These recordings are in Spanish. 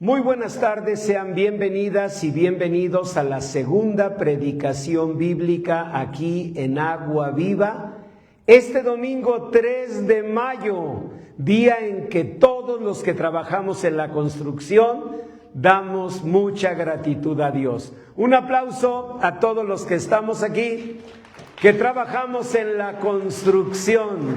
Muy buenas tardes, sean bienvenidas y bienvenidos a la segunda predicación bíblica aquí en Agua Viva. Este domingo 3 de mayo, día en que todos los que trabajamos en la construcción damos mucha gratitud a Dios. Un aplauso a todos los que estamos aquí, que trabajamos en la construcción.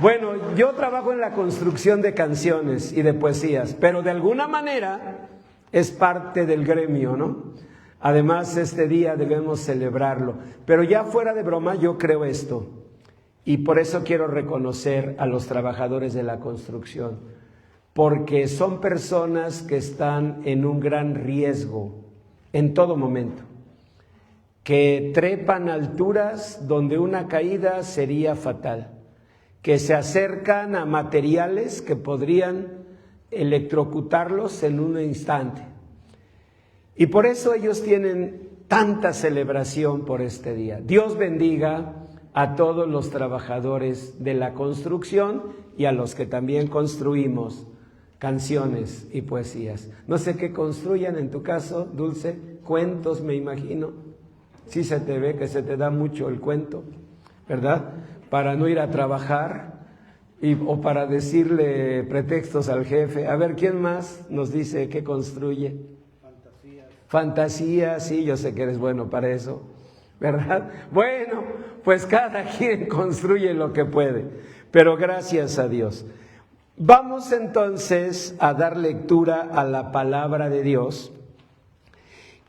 Bueno, yo trabajo en la construcción de canciones y de poesías, pero de alguna manera es parte del gremio, ¿no? Además, este día debemos celebrarlo. Pero ya fuera de broma, yo creo esto. Y por eso quiero reconocer a los trabajadores de la construcción, porque son personas que están en un gran riesgo en todo momento, que trepan alturas donde una caída sería fatal, que se acercan a materiales que podrían electrocutarlos en un instante. Y por eso ellos tienen tanta celebración por este día. Dios bendiga a todos los trabajadores de la construcción y a los que también construimos canciones y poesías. No sé qué construyan en tu caso, Dulce, cuentos me imagino. Sí se te ve que se te da mucho el cuento, ¿verdad? Para no ir a trabajar o para decirle pretextos al jefe. A ver, ¿quién más nos dice qué construye? Fantasías, sí, yo sé que eres bueno para eso, ¿verdad? Bueno, pues cada quien construye lo que puede, pero gracias a Dios. Vamos entonces a dar lectura a la palabra de Dios.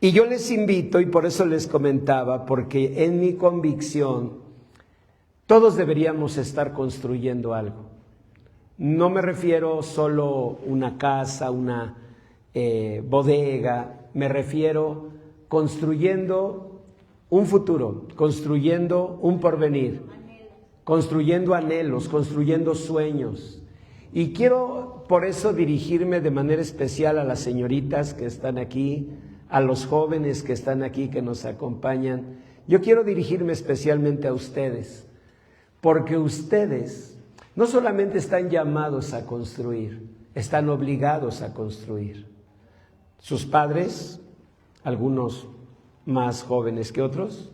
Y yo les invito, y por eso les comentaba, porque en mi convicción todos deberíamos estar construyendo algo. No me refiero solo a una casa, una bodega, me refiero construyendo un futuro, construyendo un porvenir, construyendo anhelos, construyendo sueños. Y quiero por eso dirigirme de manera especial a las señoritas que están aquí, a los jóvenes que están aquí, que nos acompañan. Yo quiero dirigirme especialmente a ustedes, porque ustedes no solamente están llamados a construir, están obligados a construir. Sus padres, algunos más jóvenes que otros,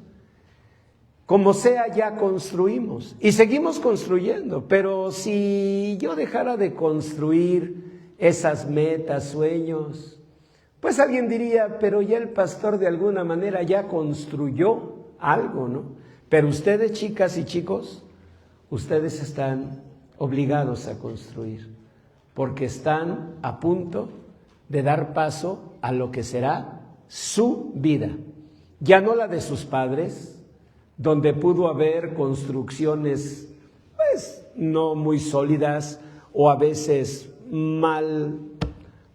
como sea, ya construimos y seguimos construyendo. Pero si yo dejara de construir esas metas, sueños, pues alguien diría, pero ya el pastor de alguna manera ya construyó algo, ¿no? Pero ustedes, chicas y chicos, ustedes están obligados a construir, porque están a punto de dar paso a lo que será su vida, ya no la de sus padres, donde pudo haber construcciones pues no muy sólidas o a veces mal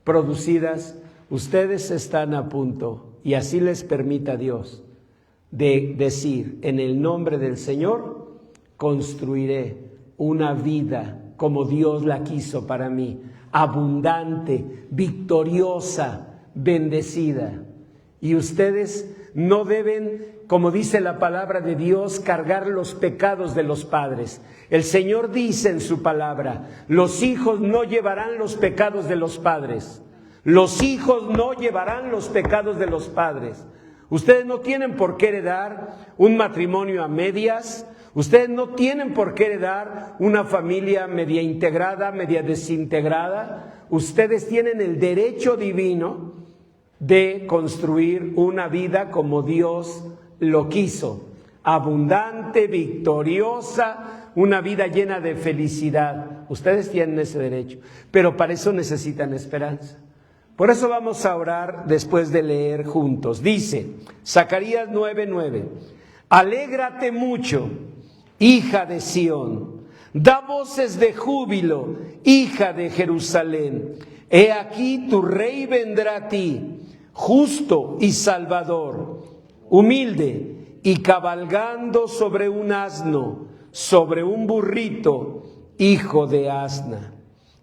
producidas. Ustedes están a punto, y así les permita Dios, de decir en el nombre del Señor: construiré una vida como Dios la quiso para mí, abundante, victoriosa, bendecida. Y ustedes no deben, como dice la palabra de Dios, cargar los pecados de los padres. El Señor dice en su palabra: los hijos no llevarán los pecados de los padres. Los hijos no llevarán los pecados de los padres. Ustedes no tienen por qué heredar un matrimonio a medias. Ustedes no tienen por qué heredar una familia media integrada, media desintegrada. Ustedes tienen el derecho divino de construir una vida como Dios lo quiso, abundante, victoriosa, una vida llena de felicidad. Ustedes tienen ese derecho, pero para eso necesitan esperanza. Por eso vamos a orar después de leer juntos. Dice Zacarías 9:9: alégrate mucho, hija de Sión, da voces de júbilo, hija de Jerusalén. He aquí tu rey vendrá a ti, justo y salvador, humilde y cabalgando sobre un asno, sobre un burrito, hijo de asna.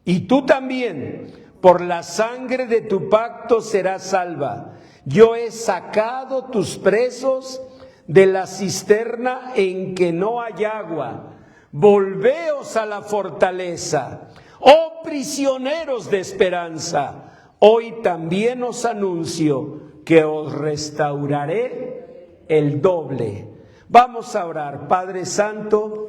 Y tú también, por la sangre de tu pacto serás salva. Yo he sacado tus presos de la cisterna en que no hay agua. Volveos a la fortaleza, oh prisioneros de esperanza. Hoy también os anuncio que os restauraré el doble. Vamos a orar. Padre Santo,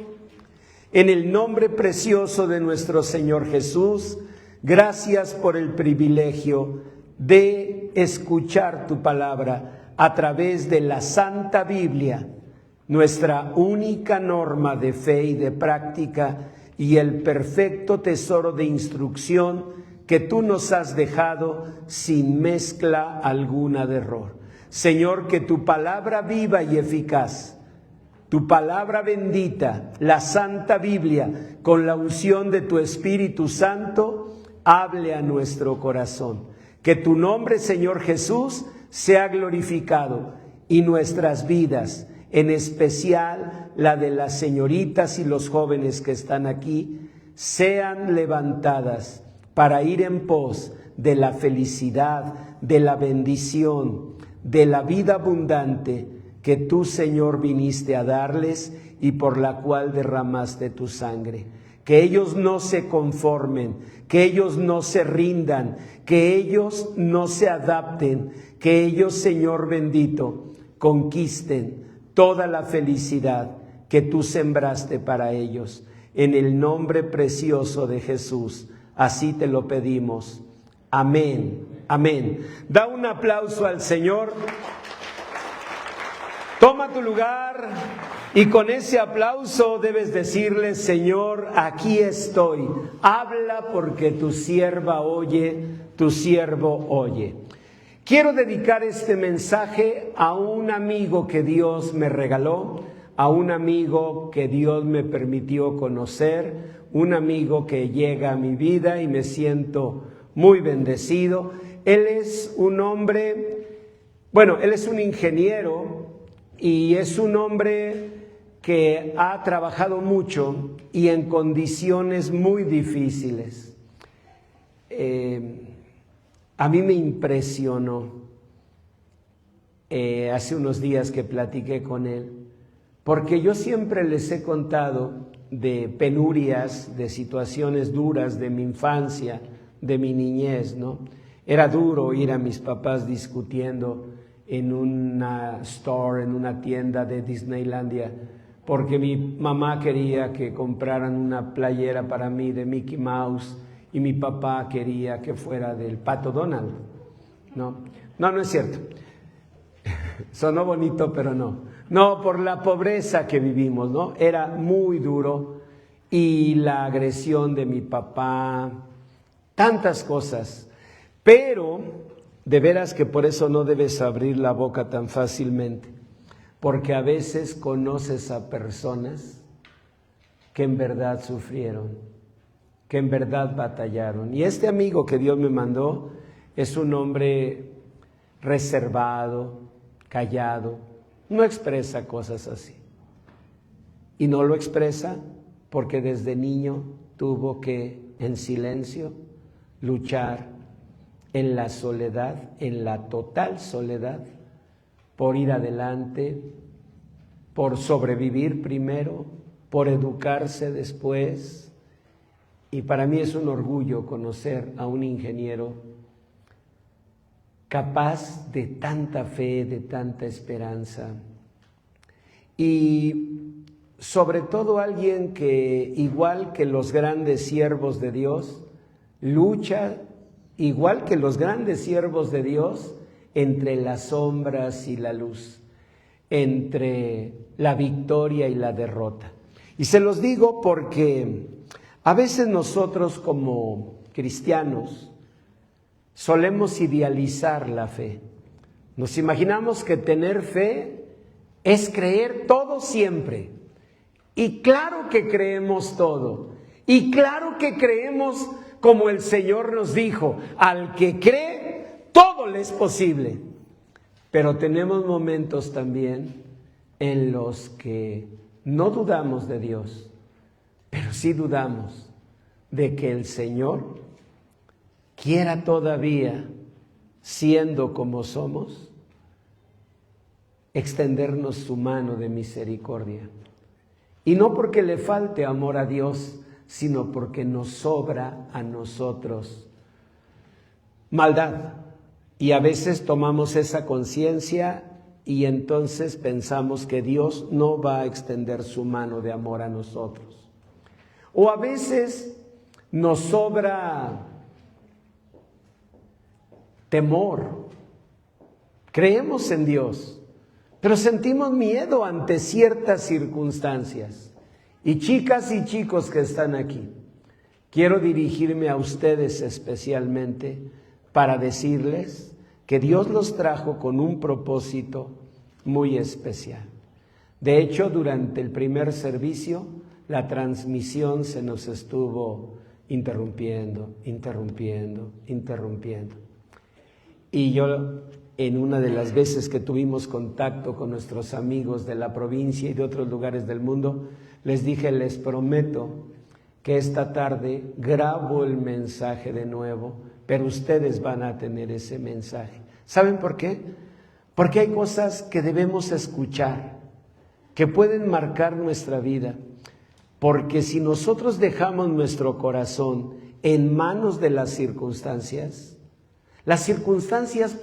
en el nombre precioso de nuestro Señor Jesús, gracias por el privilegio de escuchar tu palabra a través de la Santa Biblia, nuestra única norma de fe y de práctica y el perfecto tesoro de instrucción que tú nos has dejado sin mezcla alguna de error. Señor, que tu palabra viva y eficaz, tu palabra bendita, la Santa Biblia, con la unción de tu Espíritu Santo, hable a nuestro corazón. Que tu nombre, Señor Jesús, sea glorificado y nuestras vidas, en especial la de las señoritas y los jóvenes que están aquí, sean levantadas para ir en pos de la felicidad, de la bendición, de la vida abundante que tú, Señor, viniste a darles y por la cual derramaste tu sangre. Que ellos no se conformen, que ellos no se rindan, que ellos no se adapten, que ellos, Señor bendito, conquisten toda la felicidad que tú sembraste para ellos. En el nombre precioso de Jesús, así te lo pedimos. Amén, amén. Da un aplauso al Señor. Toma tu lugar y con ese aplauso debes decirle: Señor, aquí estoy. Habla porque tu sierva oye, tu siervo oye. Quiero dedicar este mensaje a un amigo que Dios me regaló, a un amigo que Dios me permitió conocer, un amigo que llega a mi vida y me siento muy bendecido. Él es un hombre, él es un ingeniero y es un hombre que ha trabajado mucho y en condiciones muy difíciles. A mí me impresionó hace unos días que platiqué con él, porque yo siempre les he contado de penurias, de situaciones duras de mi infancia, de mi niñez, ¿no? Era duro oír a mis papás discutiendo en una store, en una tienda de Disneylandia, porque mi mamá quería que compraran una playera para mí de Mickey Mouse y mi papá quería que fuera del Pato Donald. No es cierto. Sonó bonito, pero no. No, por la pobreza que vivimos, ¿no? Era muy duro y la agresión de mi papá, tantas cosas. Pero de veras que por eso no debes abrir la boca tan fácilmente, porque a veces conoces a personas que en verdad sufrieron, que en verdad batallaron. Y este amigo que Dios me mandó es un hombre reservado, callado, no expresa cosas así. Y no lo expresa porque desde niño tuvo que, en silencio, luchar en la soledad, en la total soledad, por ir adelante, por sobrevivir primero, por educarse después. Y para mí es un orgullo conocer a un ingeniero capaz de tanta fe, de tanta esperanza. Y sobre todo alguien que, igual que los grandes siervos de Dios, lucha, igual que los grandes siervos de Dios, entre las sombras y la luz, entre la victoria y la derrota. Y se los digo porque a veces nosotros como cristianos solemos idealizar la fe. Nos imaginamos que tener fe es creer todo siempre. Y claro que creemos todo. Y claro que creemos como el Señor nos dijo: al que cree, todo le es posible. Pero tenemos momentos también en los que no dudamos de Dios, pero sí dudamos de que el Señor quiera todavía, siendo como somos, extendernos su mano de misericordia. Y no porque le falte amor a Dios, sino porque nos sobra a nosotros maldad. Y a veces tomamos esa conciencia y entonces pensamos que Dios no va a extender su mano de amor a nosotros. O a veces nos sobra temor. Creemos en Dios, pero sentimos miedo ante ciertas circunstancias. Y chicas y chicos que están aquí, quiero dirigirme a ustedes especialmente para decirles que Dios los trajo con un propósito muy especial. De hecho, durante el primer servicio, la transmisión se nos estuvo interrumpiendo. Y yo, en una de las veces que tuvimos contacto con nuestros amigos de la provincia y de otros lugares del mundo, les dije, les prometo que esta tarde grabo el mensaje de nuevo, pero ustedes van a tener ese mensaje. ¿Saben por qué? Porque hay cosas que debemos escuchar, que pueden marcar nuestra vida. Porque si nosotros dejamos nuestro corazón en manos de las circunstancias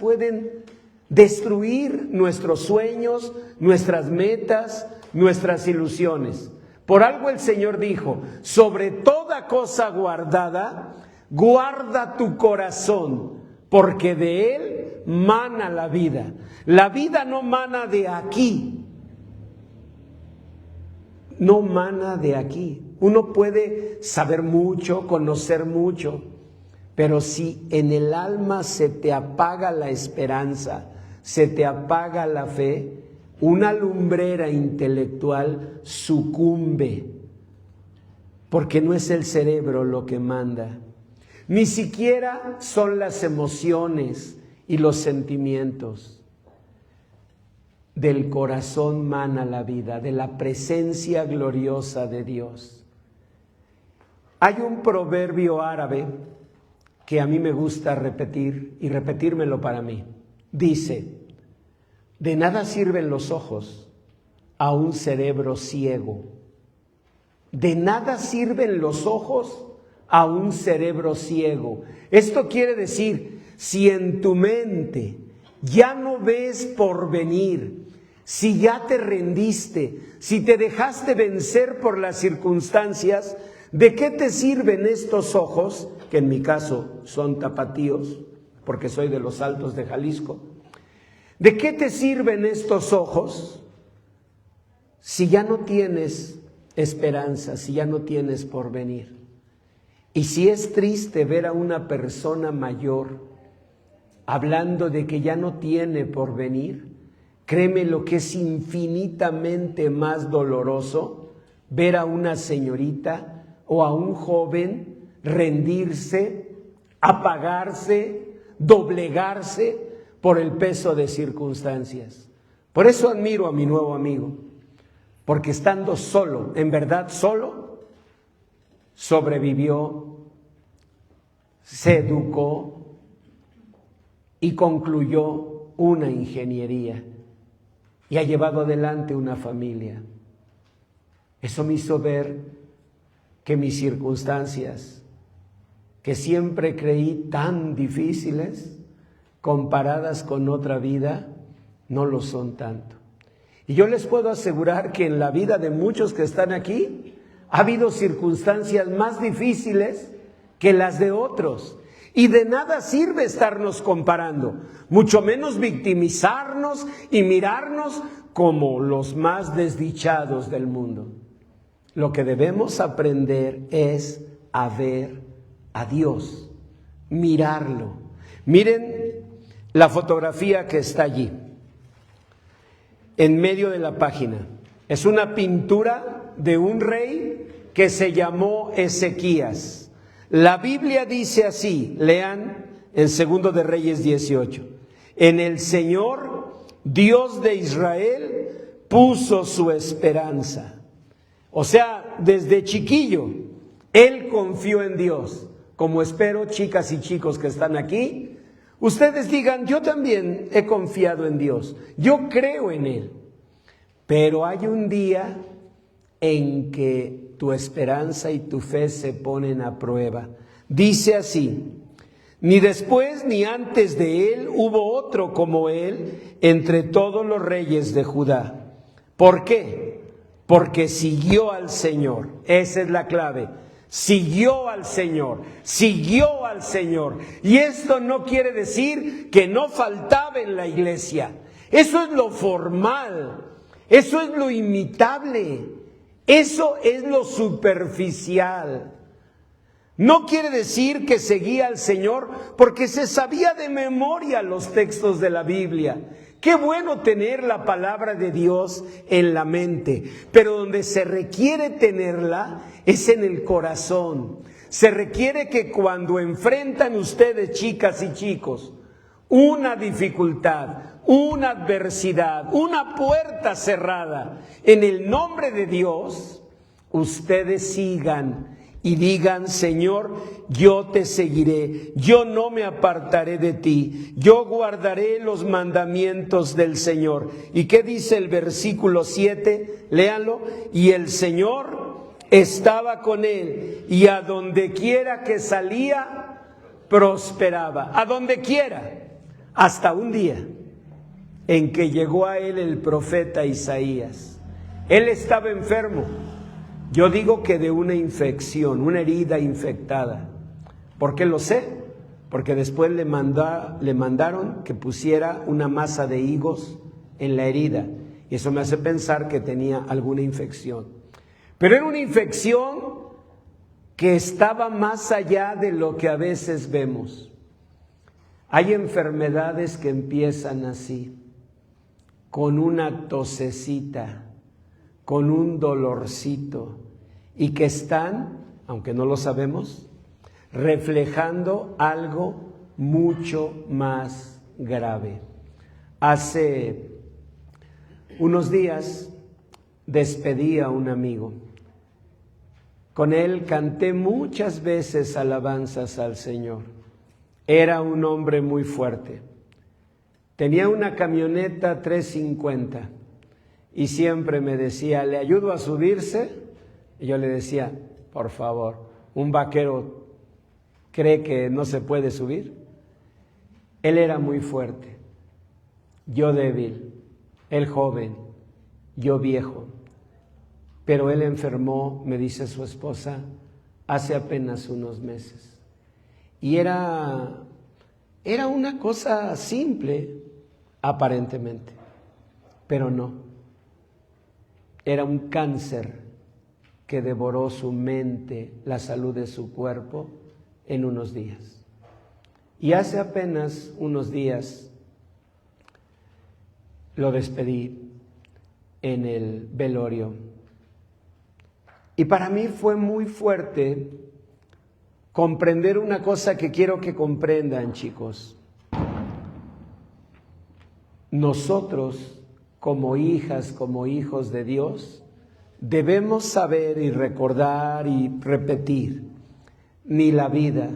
pueden destruir nuestros sueños, nuestras metas, nuestras ilusiones. Por algo el Señor dijo, sobre toda cosa guardada, guarda tu corazón, porque de él mana la vida. La vida no mana de aquí. No mana de aquí. Uno puede saber mucho, conocer mucho, pero si en el alma se te apaga la esperanza, se te apaga la fe, una lumbrera intelectual sucumbe, porque no es el cerebro lo que manda, ni siquiera son las emociones y los sentimientos. Del corazón mana la vida, de la presencia gloriosa de Dios. Hay un proverbio árabe que a mí me gusta repetir y repetírmelo para mí. Dice, de nada sirven los ojos a un cerebro ciego. De nada sirven los ojos a un cerebro ciego. Esto quiere decir, si en tu mente ya no ves porvenir, si ya te rendiste, si te dejaste vencer por las circunstancias, ¿de qué te sirven estos ojos? Que en mi caso son tapatíos, porque soy de los Altos de Jalisco. ¿De qué te sirven estos ojos si ya no tienes esperanza, si ya no tienes porvenir? Y si es triste ver a una persona mayor hablando de que ya no tiene porvenir, créeme lo que es infinitamente más doloroso ver a una señorita o a un joven rendirse, apagarse, doblegarse por el peso de circunstancias. Por eso admiro a mi nuevo amigo, porque estando solo, en verdad solo, sobrevivió, se educó y concluyó una ingeniería y ha llevado adelante una familia. Eso me hizo ver que mis circunstancias, que siempre creí tan difíciles, comparadas con otra vida, no lo son tanto. Y yo les puedo asegurar que en la vida de muchos que están aquí, ha habido circunstancias más difíciles que las de otros. Y de nada sirve estarnos comparando, mucho menos victimizarnos y mirarnos como los más desdichados del mundo. Lo que debemos aprender es a ver a Dios, mirarlo. Miren la fotografía que está allí, en medio de la página. Es una pintura de un rey que se llamó Ezequías. La Biblia dice así, lean en 2 de Reyes 18. En el Señor, Dios de Israel, puso su esperanza. O sea, desde chiquillo, él confió en Dios. Como espero, chicas y chicos que están aquí, ustedes digan, yo también he confiado en Dios, yo creo en Él. Pero hay un día en que tu esperanza y tu fe se ponen a prueba. Dice así, Ni después ni antes de él hubo otro como él entre todos los reyes de Judá. ¿Por qué? Porque siguió al Señor. Esa es la clave. Siguió al Señor, siguió al Señor. Y esto no quiere decir que no faltaba en la iglesia. Eso es lo formal, eso es lo imitable, eso es lo superficial. No quiere decir que seguía al Señor porque se sabía de memoria los textos de la Biblia. Qué bueno tener la palabra de Dios en la mente, pero donde se requiere tenerla es en el corazón. Se requiere que cuando enfrentan ustedes, chicas y chicos, una dificultad, una adversidad, una puerta cerrada, en el nombre de Dios, ustedes sigan y digan: Señor, yo te seguiré, yo no me apartaré de ti, yo guardaré los mandamientos del Señor. ¿Y qué dice el versículo 7? Léanlo. Y el Señor estaba con él, y a donde quiera que salía, prosperaba. A donde quiera. Hasta un día en que llegó a él el profeta Isaías. Él estaba enfermo. Yo digo que de una infección, una herida infectada. ¿Por qué lo sé? Porque después le mandaron que pusiera una masa de higos en la herida. Y eso me hace pensar que tenía alguna infección. Pero era una infección que estaba más allá de lo que a veces vemos. Hay enfermedades que empiezan así, con una tosecita, con un dolorcito, y que están, aunque no lo sabemos, reflejando algo mucho más grave. Hace unos días despedí a un amigo. Con él canté muchas veces alabanzas al Señor. Era un hombre muy fuerte. Tenía una camioneta 350 y siempre me decía: ¿le ayudo a subirse? Y yo le decía: por favor, ¿un vaquero cree que no se puede subir? Él era muy fuerte, yo débil, él joven, yo viejo. Pero él enfermó, me dice su esposa, hace apenas unos meses. Y era una cosa simple, aparentemente, pero no. Era un cáncer que devoró su mente, la salud de su cuerpo en unos días. Y hace apenas unos días lo despedí en el velorio. Y para mí fue muy fuerte comprender una cosa que quiero que comprendan, chicos. Nosotros, como hijas, como hijos de Dios, debemos saber y recordar y repetir: ni la vida,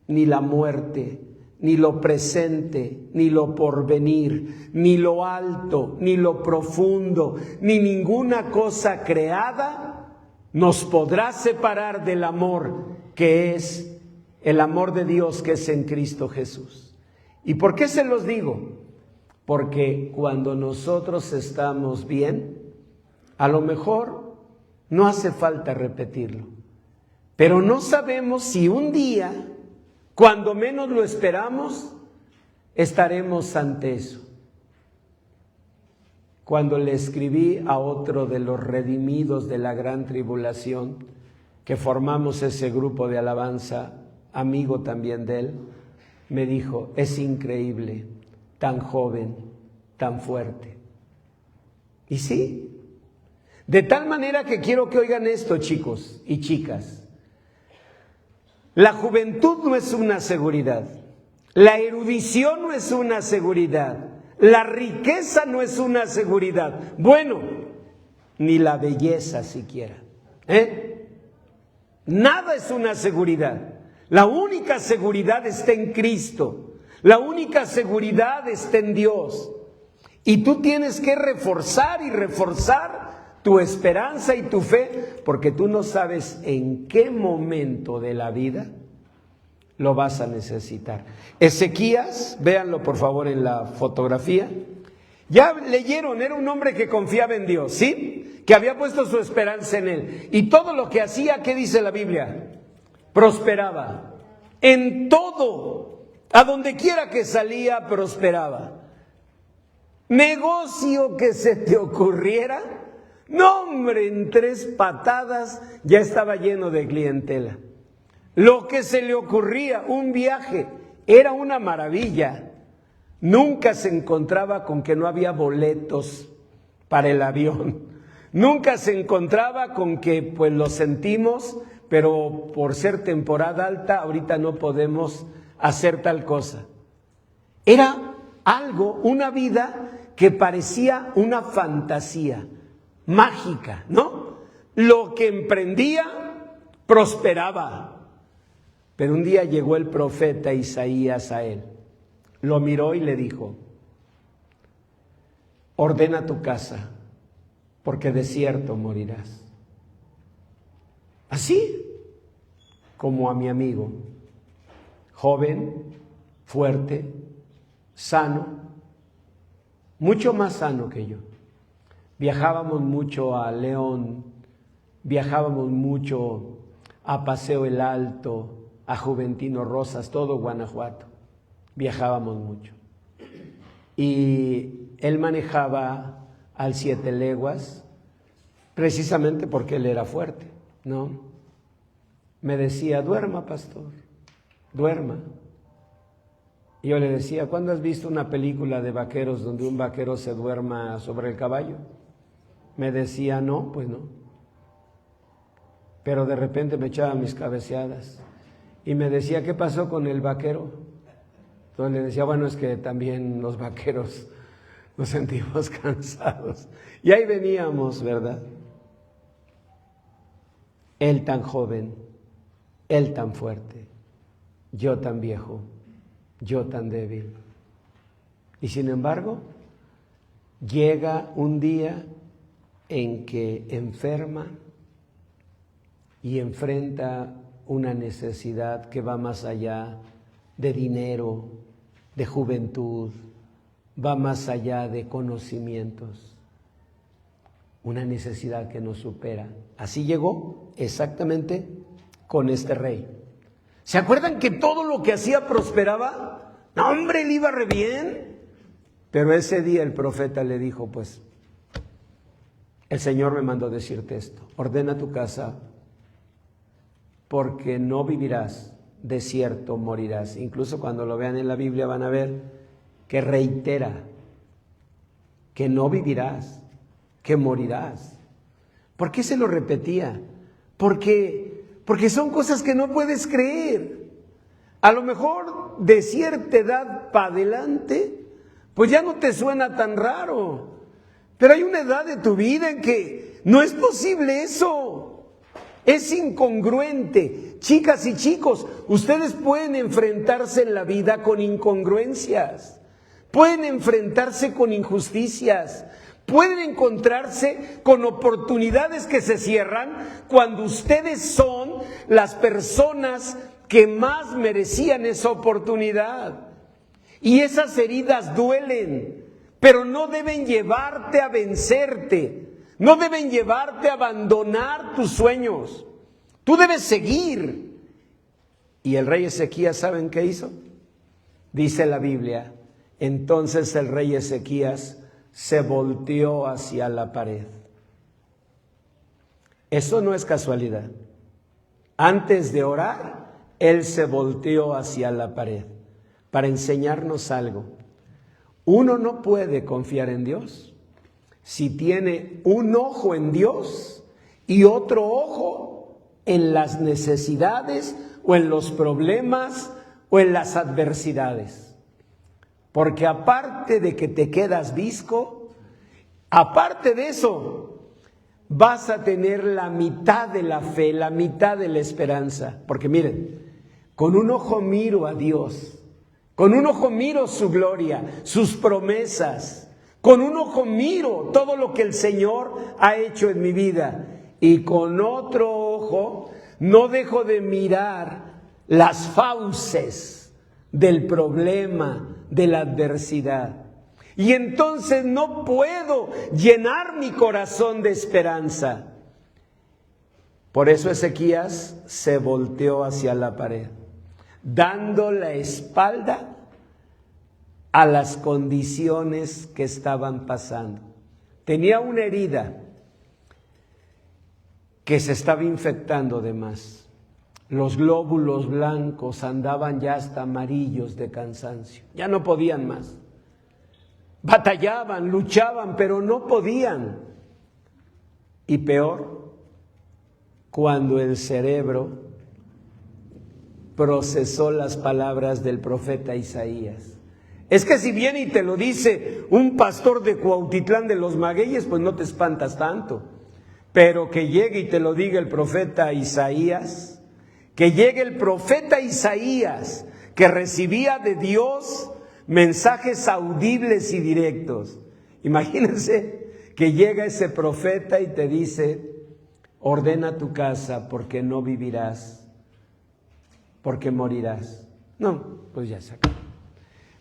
ni la muerte, ni lo presente, ni lo porvenir, ni lo alto, ni lo profundo, ni ninguna cosa creada nos podrá separar del amor que es el amor de Dios, que es en Cristo Jesús. ¿Y por qué se los digo? Porque cuando nosotros estamos bien, a lo mejor no hace falta repetirlo, pero no sabemos si un día, cuando menos lo esperamos, estaremos ante eso. Cuando le escribí a otro de los redimidos de la gran tribulación, que formamos ese grupo de alabanza, amigo también de él, me dijo: es increíble, tan joven, tan fuerte. Y sí, de tal manera que quiero que oigan esto, chicos y chicas. La juventud no es una seguridad, la erudición no es una seguridad, la riqueza no es una seguridad, bueno, ni la belleza siquiera, Nada es una seguridad. La única seguridad está en Cristo, la única seguridad está en Dios. Y tú tienes que reforzar y reforzar tu esperanza y tu fe, porque tú no sabes en qué momento de la vida lo vas a necesitar. Ezequías, véanlo por favor en la fotografía. Ya leyeron, era un hombre que confiaba en Dios, ¿sí? Que había puesto su esperanza en Él. Y todo lo que hacía, ¿qué dice la Biblia? Prosperaba. En todo, a donde quiera que salía, prosperaba. Negocio que se te ocurriera, no hombre, en 3 patadas ya estaba lleno de clientela. Lo que se le ocurría, un viaje, era una maravilla. Nunca se encontraba con que no había boletos para el avión. Nunca se encontraba con que, pues lo sentimos, pero por ser temporada alta, ahorita no podemos hacer tal cosa. Era algo, una vida que parecía una fantasía mágica, ¿no? Lo que emprendía, prosperaba. Pero un día llegó el profeta Isaías a él. Lo miró y le dijo: ordena tu casa, porque de cierto morirás. Así como a mi amigo, joven, fuerte, sano, mucho más sano que yo. Viajábamos mucho a León, viajábamos mucho a Paseo el Alto, a Juventino Rosas, todo Guanajuato. Viajábamos mucho. Y él manejaba al 7 leguas, precisamente porque él era fuerte, ¿no? Me decía: duerma, pastor, duerma. Y yo le decía: ¿cuándo has visto una película de vaqueros donde un vaquero se duerma sobre el caballo? Me decía: no, pues no. Pero de repente me echaba mis cabeceadas y me decía: ¿qué pasó con el vaquero? Entonces le decía: bueno, es que también los vaqueros nos sentimos cansados. Y ahí veníamos, ¿verdad? Él tan joven, él tan fuerte, yo tan viejo, yo tan débil. Y sin embargo, llega un día en que enferma y enfrenta una necesidad que va más allá de dinero, de juventud, va más allá de conocimientos. Una necesidad que nos supera. Así llegó exactamente con este rey. ¿Se acuerdan que todo lo que hacía prosperaba? No, hombre, le iba re bien. Pero ese día el profeta le dijo: pues, el Señor me mandó decirte esto: ordena tu casa, porque no vivirás, de cierto morirás. Incluso cuando lo vean en la Biblia van a ver que reitera que no vivirás, que morirás. ¿Por qué se lo repetía? Porque son cosas que no puedes creer. A lo mejor de cierta edad para adelante, pues ya no te suena tan raro. Pero hay una edad de tu vida en que no es posible eso. Es incongruente. Chicas y chicos, ustedes pueden enfrentarse en la vida con incongruencias. Pueden enfrentarse con injusticias. Pueden encontrarse con oportunidades que se cierran cuando ustedes son las personas que más merecían esa oportunidad. Y esas heridas duelen, pero no deben llevarte a vencerte. No deben llevarte a abandonar tus sueños. Tú debes seguir. Y el rey Ezequías, ¿saben qué hizo? Dice la Biblia: entonces el rey Ezequías se volteó hacia la pared. Eso no es casualidad. Antes de orar, él se volteó hacia la pared para enseñarnos algo. Uno no puede confiar en Dios si tiene un ojo en Dios y otro ojo en las necesidades o en los problemas o en las adversidades. Porque aparte de que te quedas visco, aparte de eso, vas a tener la mitad de la fe, la mitad de la esperanza. Porque miren, con un ojo miro a Dios, con un ojo miro su gloria, sus promesas. Con un ojo miro todo lo que el Señor ha hecho en mi vida. Y con otro ojo no dejo de mirar las fauces del problema, de la adversidad. Y entonces no puedo llenar mi corazón de esperanza. Por eso Ezequías se volteó hacia la pared, dando la espalda a las condiciones que estaban pasando. Tenía una herida que se estaba infectando de más. Los glóbulos blancos andaban ya hasta amarillos de cansancio. Ya no podían más. Batallaban, luchaban, pero no podían. Y peor, cuando el cerebro procesó las palabras del profeta Isaías. Es que si viene y te lo dice un pastor de Cuautitlán de los Magueyes, pues no te espantas tanto. Pero que llegue y te lo diga el profeta Isaías, que llegue el profeta Isaías, que recibía de Dios mensajes audibles y directos. Imagínense que llega ese profeta y te dice: ordena tu casa porque no vivirás, porque morirás. No, pues ya se acabó.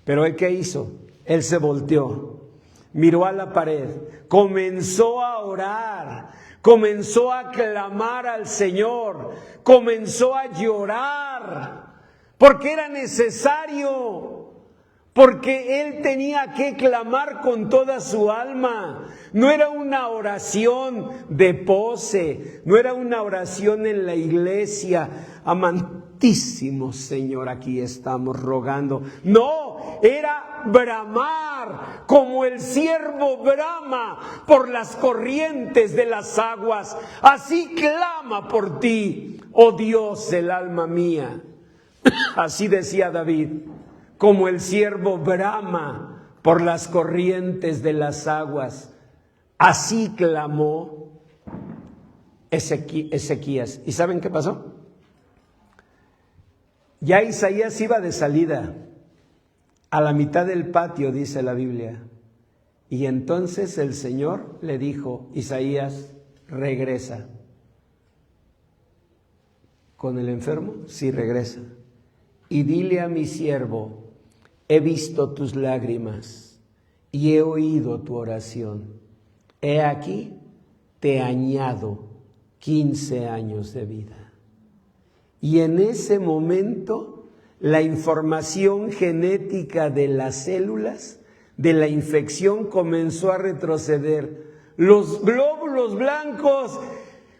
Pero ¿qué hizo? Él se volteó, miró a la pared, comenzó a orar, comenzó a clamar al Señor, comenzó a llorar, porque era necesario, porque él tenía que clamar con toda su alma. No era una oración de pose, no era una oración en la iglesia, amantísimo Señor, aquí estamos rogando. No, era bramar como el siervo brama por las corrientes de las aguas. Así clama por ti, oh Dios, el alma mía. Así decía David, como el siervo brama por las corrientes de las aguas. Así clamó Ezequías. ¿Y saben qué pasó? Ya Isaías iba de salida, a la mitad del patio, dice la Biblia. Y entonces el Señor le dijo: Isaías, regresa. ¿Con el enfermo? Sí, regresa. Y dile a mi siervo: he visto tus lágrimas y he oído tu oración. He aquí, te añado 15 años de vida. Y en ese momento, la información genética de las células de la infección comenzó a retroceder. Los glóbulos blancos,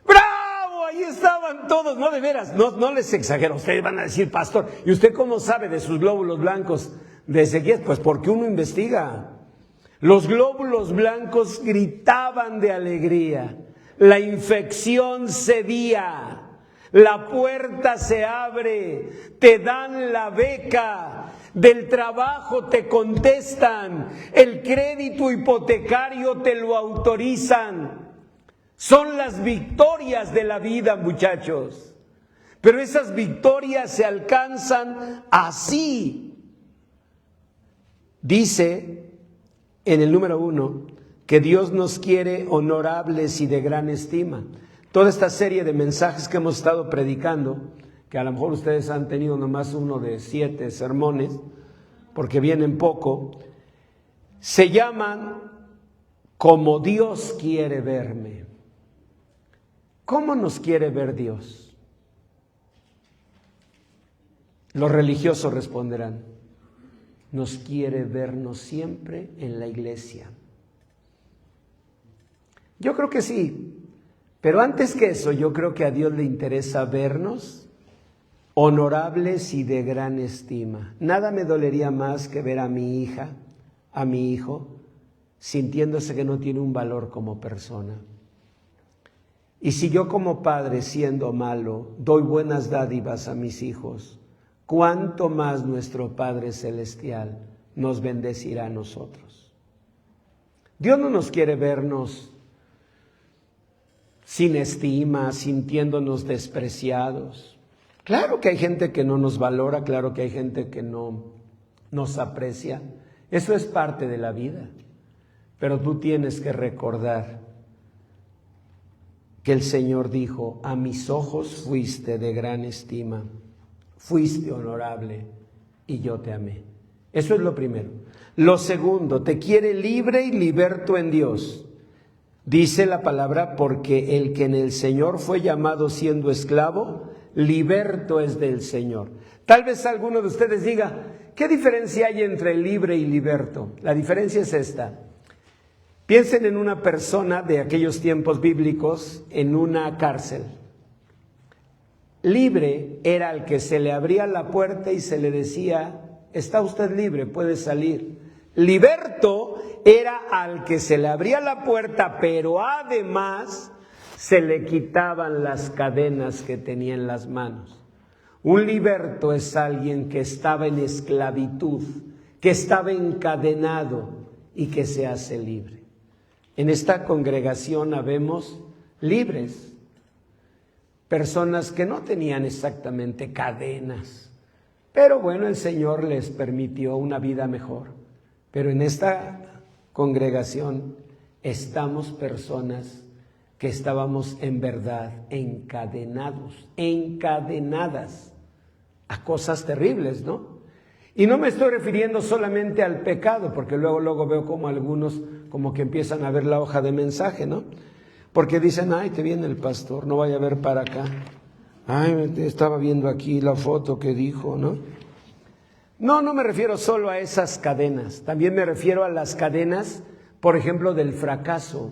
¡bravo! Ahí estaban todos, no, de veras, no les exagero. Ustedes van a decir: pastor, ¿y usted cómo sabe de sus glóbulos blancos de Ezequías? Pues porque uno investiga. Los glóbulos blancos gritaban de alegría. La infección cedía. La puerta se abre, te dan la beca, del trabajo te contestan, el crédito hipotecario te lo autorizan. Son las victorias de la vida, muchachos. Pero esas victorias se alcanzan así. Dice en el número 1 que Dios nos quiere honorables y de gran estima. Toda esta serie de mensajes que hemos estado predicando, que a lo mejor ustedes han tenido nomás uno de 7 sermones, porque vienen poco, se llaman Como Dios quiere verme. ¿Cómo nos quiere ver Dios? Los religiosos responderán: nos quiere vernos siempre en la iglesia. Yo creo que sí. Pero antes que eso, yo creo que a Dios le interesa vernos honorables y de gran estima. Nada me dolería más que ver a mi hija, a mi hijo, sintiéndose que no tiene un valor como persona. Y si yo como padre, siendo malo, doy buenas dádivas a mis hijos, ¿cuánto más nuestro Padre Celestial nos bendecirá a nosotros? Dios no nos quiere vernos sin estima, sintiéndonos despreciados. Claro que hay gente que no nos valora, claro que hay gente que no nos aprecia. Eso es parte de la vida. Pero tú tienes que recordar que el Señor dijo: a mis ojos fuiste de gran estima. fuiste honorable y yo te amé. Eso es lo primero. Lo segundo, te quiere libre y liberto en Dios. Dice la palabra, porque el que en el Señor fue llamado siendo esclavo, liberto es del Señor. Tal vez alguno de ustedes diga, ¿qué diferencia hay entre libre y liberto? La diferencia es esta. Piensen en una persona de aquellos tiempos bíblicos en una cárcel. Libre era al que se le abría la puerta y se le decía, está usted libre, puede salir. Liberto era al que se le abría la puerta, pero además se le quitaban las cadenas que tenía en las manos. Un liberto es alguien que estaba en esclavitud, que estaba encadenado y que se hace libre. En esta congregación habemos libres, personas que no tenían exactamente cadenas, pero bueno, el Señor les permitió una vida mejor. Pero en esta congregación estamos personas que estábamos en verdad encadenados, encadenadas a cosas terribles, ¿no? Y no me estoy refiriendo solamente al pecado, porque luego veo como algunos como que empiezan a ver la hoja de mensaje, ¿no? Porque dicen, ay, te viene el pastor, no vaya a ver para acá. Ay, estaba viendo aquí la foto que dijo, ¿no? No me refiero solo a esas cadenas, también me refiero a las cadenas, por ejemplo, del fracaso.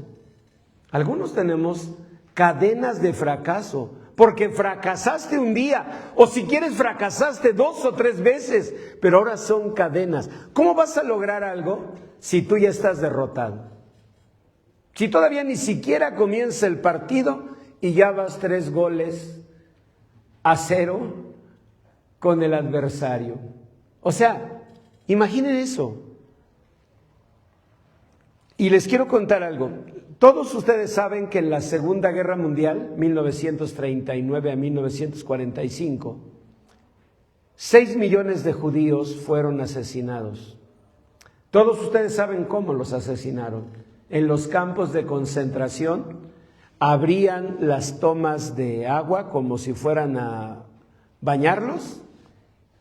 Algunos tenemos cadenas de fracaso, porque fracasaste un día, o si quieres fracasaste 2 o 3 veces, pero ahora son cadenas. ¿Cómo vas a lograr algo si tú ya estás derrotado? Si todavía ni siquiera comienza el partido y ya vas 3-0 con el adversario. O sea, imaginen eso. Y les quiero contar algo. Todos ustedes saben que en la Segunda Guerra Mundial, 1939 a 1945, 6 millones de judíos fueron asesinados. Todos ustedes saben cómo los asesinaron. En los campos de concentración abrían las tomas de agua como si fueran a bañarlos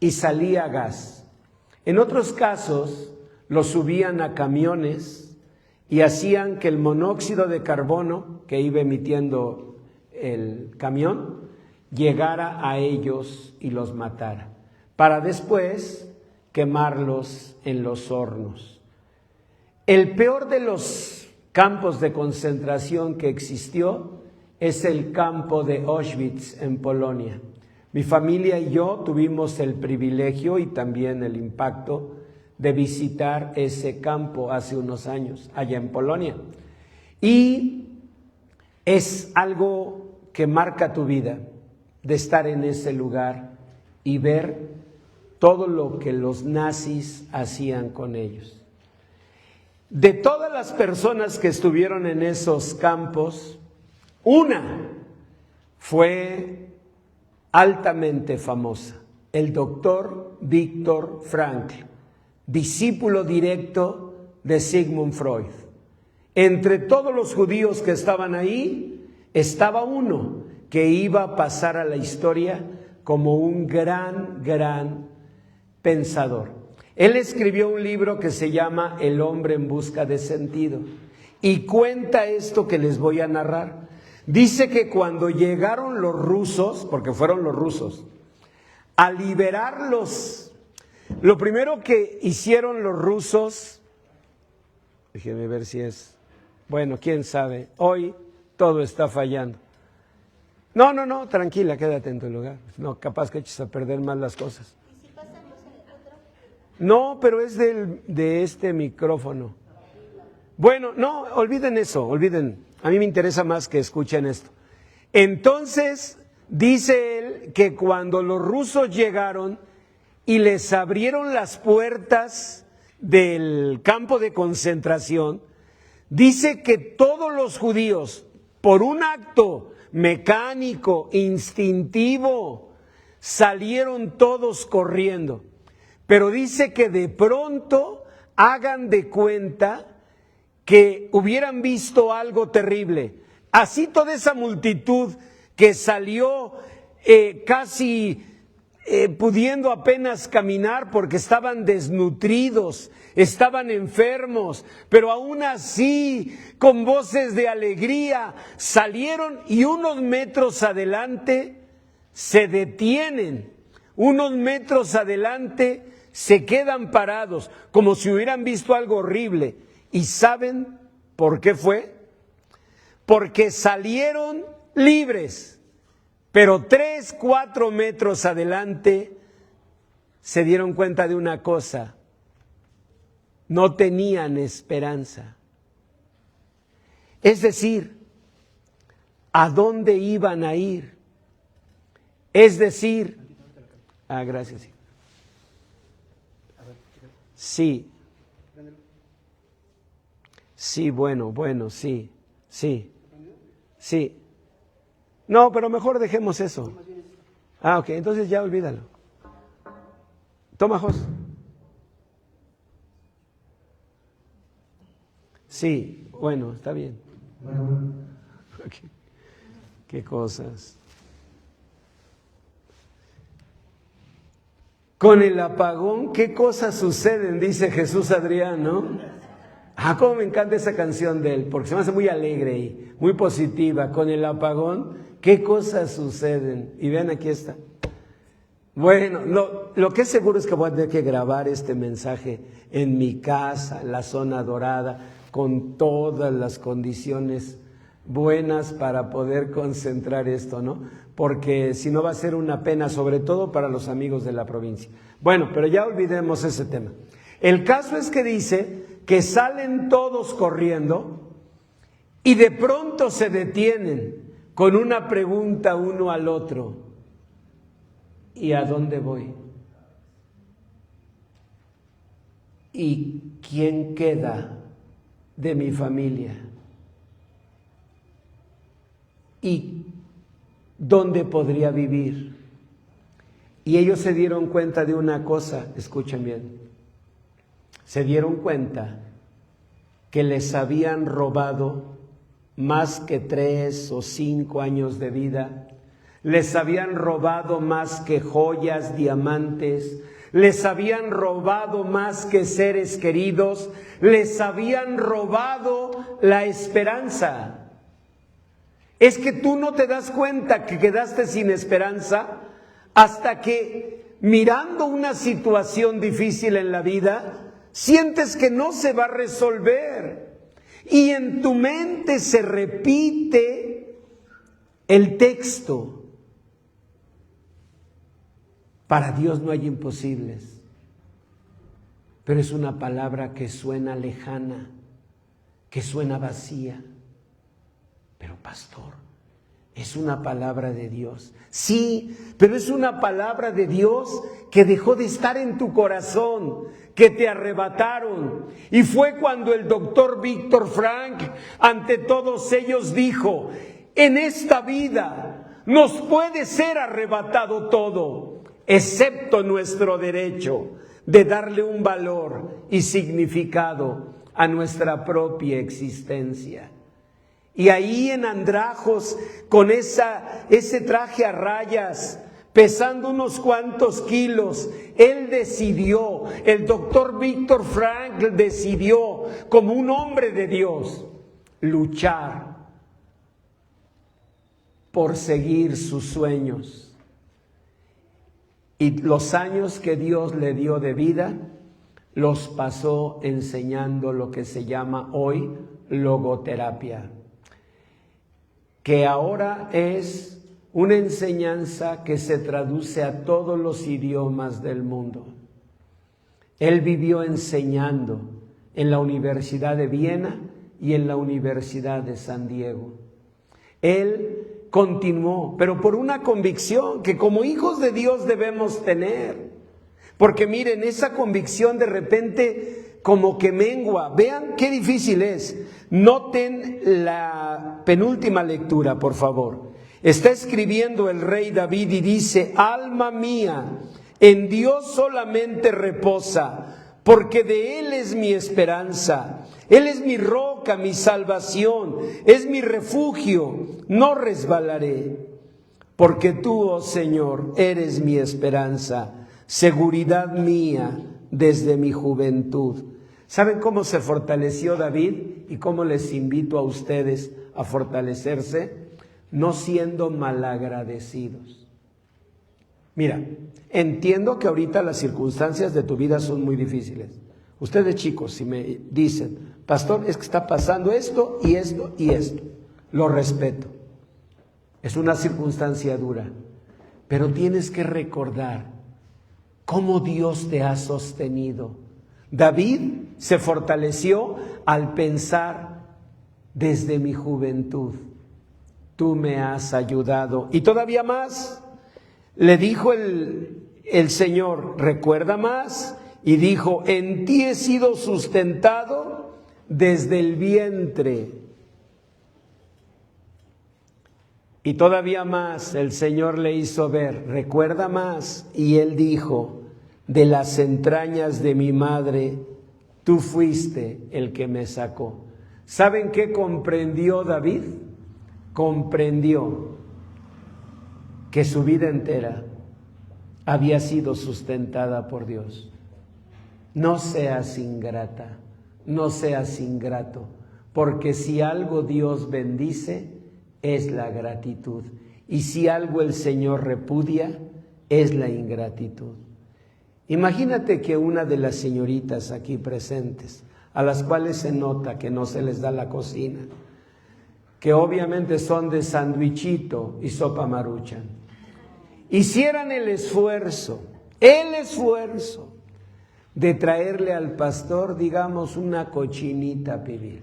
y salía gas. En otros casos los subían a camiones y hacían que el monóxido de carbono que iba emitiendo el camión llegara a ellos y los matara, para después quemarlos en los hornos. El peor de los campos de concentración que existió es el campo de Auschwitz en Polonia. Mi familia y yo tuvimos el privilegio y también el impacto de visitar ese campo hace unos años, allá en Polonia. Y es algo que marca tu vida, de estar en ese lugar y ver todo lo que los nazis hacían con ellos. De todas las personas que estuvieron en esos campos, una fue altamente famosa, el doctor Viktor Frankl, discípulo directo de Sigmund Freud. Entre todos los judíos que estaban ahí, estaba uno que iba a pasar a la historia como un gran pensador. Él escribió un libro que se llama El hombre en busca de sentido y cuenta esto que les voy a narrar. Dice que cuando llegaron los rusos, porque fueron los rusos, a liberarlos, lo primero que hicieron los rusos, déjenme ver si es, bueno, quién sabe, hoy todo está fallando. No, tranquila, quédate en tu lugar. No, capaz que eches a perder más las cosas. ¿Y si pasamos el otro? No, pero es de este micrófono. Bueno, no, olviden eso, olviden. A mí me interesa más que escuchen esto. Entonces, dice él que cuando los rusos llegaron y les abrieron las puertas del campo de concentración, dice que todos los judíos, por un acto mecánico, instintivo, salieron todos corriendo. Pero dice que de pronto hagan de cuenta que hubieran visto algo terrible. Así toda esa multitud que salió casi pudiendo apenas caminar porque estaban desnutridos, estaban enfermos, pero aún así, con voces de alegría, salieron y unos metros adelante se detienen, unos metros adelante se quedan parados, como si hubieran visto algo horrible. ¿Y saben por qué fue? Porque salieron libres. Pero 3, 4 metros adelante se dieron cuenta de una cosa: no tenían esperanza. Es decir, ¿a dónde iban a ir? Es decir, gracias. Sí, bueno, sí. No, pero mejor dejemos eso. Ok, entonces ya olvídalo. Toma, Jos. Sí, bueno, está bien. ¿Qué cosas? Con el apagón, ¿qué cosas suceden? Dice Jesús Adrián, ¿no? Cómo me encanta esa canción de él, porque se me hace muy alegre y muy positiva. Con el apagón, ¿qué cosas suceden? Y vean, aquí está. Bueno, lo que es seguro es que voy a tener que grabar este mensaje en mi casa, la zona dorada, con todas las condiciones buenas para poder concentrar esto, ¿no? Porque si no va a ser una pena, sobre todo para los amigos de la provincia. Bueno, pero ya olvidemos ese tema. El caso es que dice que salen todos corriendo y de pronto se detienen con una pregunta uno al otro: ¿y a dónde voy? ¿Y quién queda de mi familia? ¿Y dónde podría vivir? Y ellos se dieron cuenta de una cosa, escuchen bien. Se dieron cuenta que les habían robado más que 3 o 5 años de vida, les habían robado más que joyas, diamantes, les habían robado más que seres queridos, les habían robado la esperanza. Es que tú no te das cuenta que quedaste sin esperanza hasta que, mirando una situación difícil en la vida, sientes que no se va a resolver y en tu mente se repite el texto: para Dios no hay imposibles. Pero es una palabra que suena lejana, que suena vacía. Pero pastor, es una palabra de Dios. Sí, pero es una palabra de Dios que dejó de estar en tu corazón, que te arrebataron. Y fue cuando el doctor Víctor Frank, ante todos ellos, dijo: en esta vida nos puede ser arrebatado todo, excepto nuestro derecho de darle un valor y significado a nuestra propia existencia. Y ahí en Andrajos, con ese traje a rayas, pesando unos cuantos kilos, él decidió, el doctor Víctor Frank decidió, como un hombre de Dios, luchar por seguir sus sueños. Y los años que Dios le dio de vida, los pasó enseñando lo que se llama hoy logoterapia, que ahora es una enseñanza que se traduce a todos los idiomas del mundo. Él vivió enseñando en la Universidad de Viena y en la Universidad de San Diego. Él continuó, pero por una convicción que como hijos de Dios debemos tener. Porque miren, esa convicción de repente como que mengua. Vean qué difícil es. Noten la penúltima lectura, por favor. Está escribiendo el rey David y dice: alma mía, en Dios solamente reposa, porque de Él es mi esperanza. Él es mi roca, mi salvación, es mi refugio, no resbalaré. porque tú, oh Señor, eres mi esperanza, seguridad mía desde mi juventud. ¿Saben cómo se fortaleció David y cómo les invito a ustedes a fortalecerse? No siendo malagradecidos. Mira, entiendo que ahorita las circunstancias de tu vida son muy difíciles. Ustedes chicos, si me dicen, pastor, es que está pasando esto y esto y esto, lo respeto. Es una circunstancia dura, pero tienes que recordar cómo Dios te ha sostenido. David se fortaleció al pensar, desde mi juventud, tú me has ayudado. Y todavía más, le dijo el Señor, recuerda más, y dijo, en ti he sido sustentado desde el vientre. Y todavía más el Señor le hizo ver, recuerda más, y él dijo, de las entrañas de mi madre, tú fuiste el que me sacó. ¿Saben qué comprendió David? Comprendió que su vida entera había sido sustentada por Dios. No seas ingrata, no seas ingrato, porque si algo Dios bendice, es la gratitud. Y si algo el Señor repudia, es la ingratitud. Imagínate que una de las señoritas aquí presentes, a las cuales se nota que no se les da la cocina, que obviamente son de sandwichito y sopa maruchan, hicieran el esfuerzo de traerle al pastor, digamos, una cochinita pibil.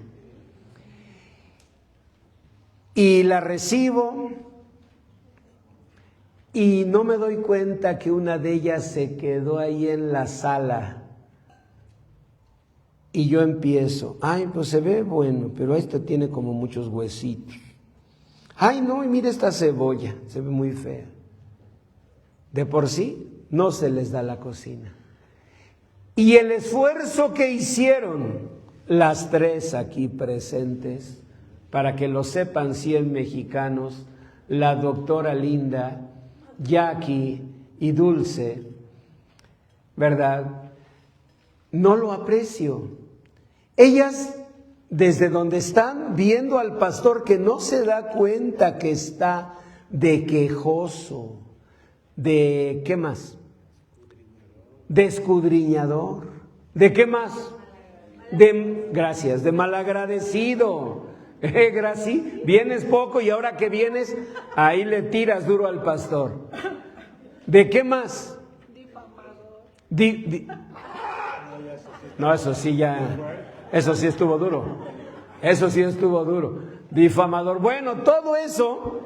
Y la recibo y no me doy cuenta que una de ellas se quedó ahí en la sala. Y yo empiezo, ay, pues se ve bueno, pero esta tiene como muchos huesitos. Ay, no, y mira esta cebolla, se ve muy fea. De por sí, no se les da la cocina. Y el esfuerzo que hicieron las tres aquí presentes, para que lo sepan 100 mexicanos, la doctora Linda, Jackie y Dulce, ¿verdad? No lo aprecio. Ellas, desde donde están, viendo al pastor que no se da cuenta que está de quejoso, de ¿qué más? De escudriñador. ¿De qué más? Gracias, de malagradecido. Gracias, vienes poco y ahora que vienes, ahí le tiras duro al pastor. ¿De qué más? No, eso sí estuvo duro. Eso sí estuvo duro. Difamador. Bueno, todo eso,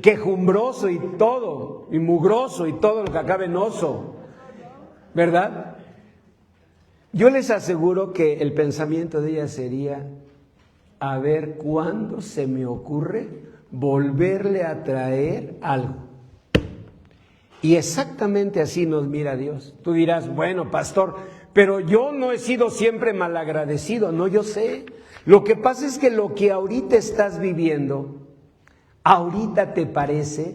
quejumbroso y todo, y mugroso y todo lo que acabe en oso, ¿verdad? Yo les aseguro que el pensamiento de ella sería, a ver cuándo se me ocurre volverle a traer algo. Y exactamente así nos mira Dios. Tú dirás, bueno, pastor, pero yo no he sido siempre malagradecido. No, yo sé. Lo que pasa es que lo que ahorita estás viviendo, ahorita te parece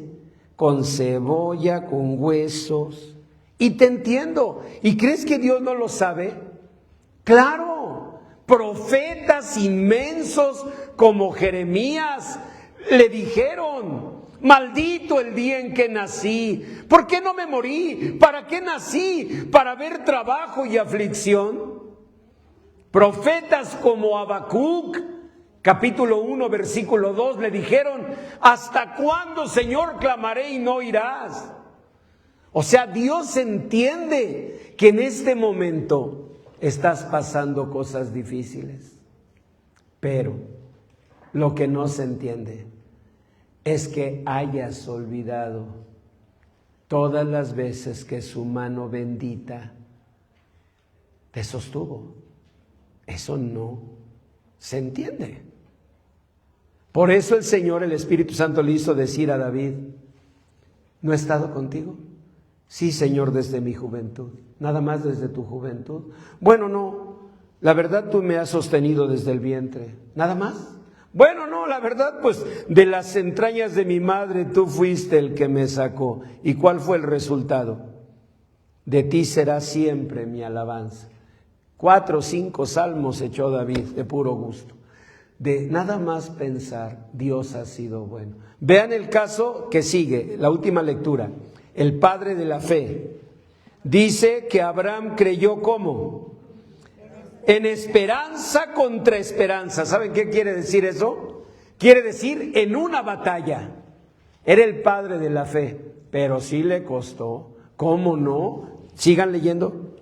con cebolla, con huesos. Y te entiendo. ¿Y crees que Dios no lo sabe? ¡Claro! Profetas inmensos como Jeremías le dijeron, maldito el día en que nací. ¿Por qué no me morí? ¿Para qué nací? ¿Para ver trabajo y aflicción? Profetas como Habacuc, capítulo 1, versículo 2, le dijeron, ¿hasta cuándo, Señor, clamaré y no oirás? O sea, Dios entiende que en este momento estás pasando cosas difíciles, pero lo que no se entiende es que hayas olvidado todas las veces que su mano bendita te sostuvo. Eso no se entiende. Por eso el Señor, el Espíritu Santo, le hizo decir a David, ¿no he estado contigo? Sí, Señor, desde mi juventud. ¿Nada más desde tu juventud? Bueno, no. La verdad, tú me has sostenido desde el vientre. ¿Nada más? Bueno, no, la verdad, pues de las entrañas de mi madre tú fuiste el que me sacó. ¿Y cuál fue el resultado? De ti será siempre mi alabanza. 4 o 5 salmos echó David de puro gusto. De nada más pensar, Dios ha sido bueno. Vean el caso que sigue, la última lectura. El padre de la fe. Dice que Abraham creyó ¿cómo? En esperanza contra esperanza. ¿Saben qué quiere decir eso? Quiere decir en una batalla. Era el padre de la fe, pero sí le costó. ¿Cómo no? Sigan leyendo.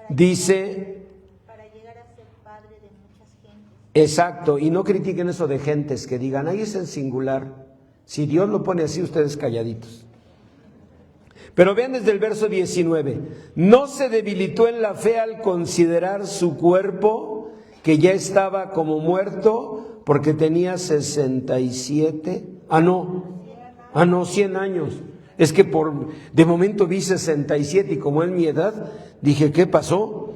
Dice... Para llegar a ser padre de muchas gentes. Exacto, y no critiquen eso de gentes que digan, ahí es en singular. Si Dios lo pone así, ustedes calladitos. Pero vean desde el verso 19, no se debilitó en la fe al considerar su cuerpo, que ya estaba como muerto, porque tenía 67, 100 años. Es que de momento vi 67 y como es mi edad, dije, ¿qué pasó?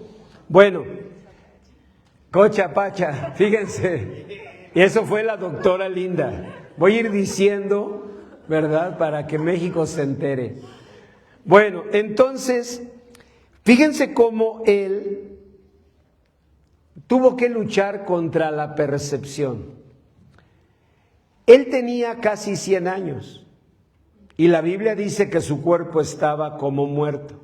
Bueno, Cocha Pacha, fíjense, y eso fue la doctora Linda. Voy a ir diciendo, ¿verdad? Para que México se entere. Bueno, entonces, fíjense cómo él tuvo que luchar contra la percepción. Él tenía casi 100 años y la Biblia dice que su cuerpo estaba como muerto.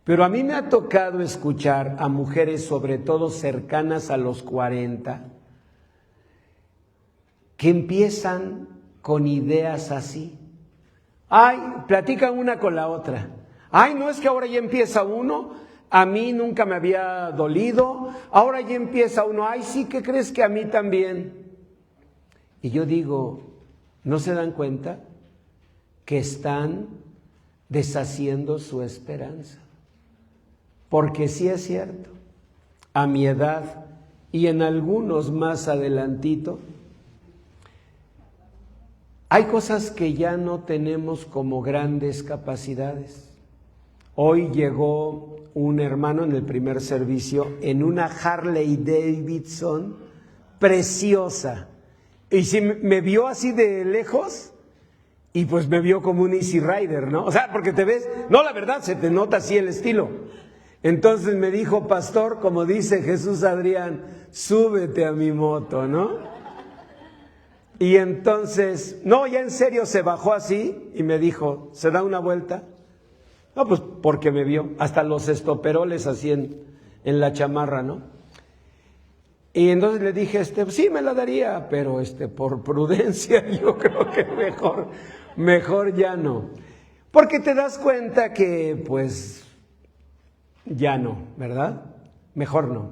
Pero a mí me ha tocado escuchar a mujeres, sobre todo cercanas a los 40, que empiezan con ideas así. Ay, platican una con la otra. Ay, no es que ahora ya empieza uno, a mí nunca me había dolido, ahora ya empieza uno, ay, sí, ¿qué crees que a mí también? Y yo digo, ¿no se dan cuenta que están deshaciendo su esperanza? Porque sí es cierto, a mi edad y en algunos más adelantito, hay cosas que ya no tenemos como grandes capacidades. Hoy llegó un hermano en el primer servicio en una Harley Davidson preciosa. Y si me vio así de lejos, y pues me vio como un Easy Rider, ¿no? O sea, porque te ves, no, la verdad, se te nota así el estilo. Entonces me dijo, pastor, como dice Jesús Adrián, súbete a mi moto, ¿no? Y entonces, no, ya en serio se bajó así y me dijo, ¿se da una vuelta? No, pues porque me vio, hasta los estoperoles así en la chamarra, ¿no? Y entonces le dije, sí me la daría, pero por prudencia yo creo que mejor ya no. Porque te das cuenta que pues ya no, ¿verdad? Mejor no.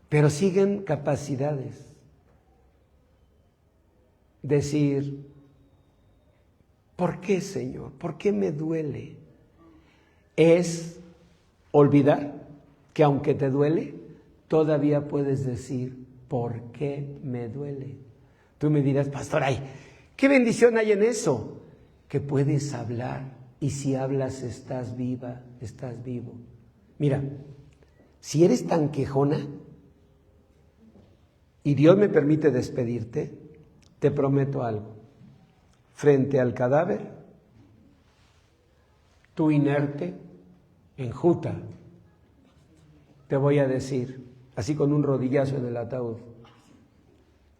Pero siguen capacidades. Decir, ¿por qué, Señor? ¿Por qué me duele? Es olvidar que aunque te duele, todavía puedes decir, ¿por qué me duele? Tú me dirás, pastor, ay, ¿qué bendición hay en eso? Que puedes hablar y si hablas estás viva, estás vivo. Mira, si eres tan quejona y Dios me permite despedirte, te prometo algo, frente al cadáver, tú inerte, enjuta, te voy a decir, así con un rodillazo en el ataúd,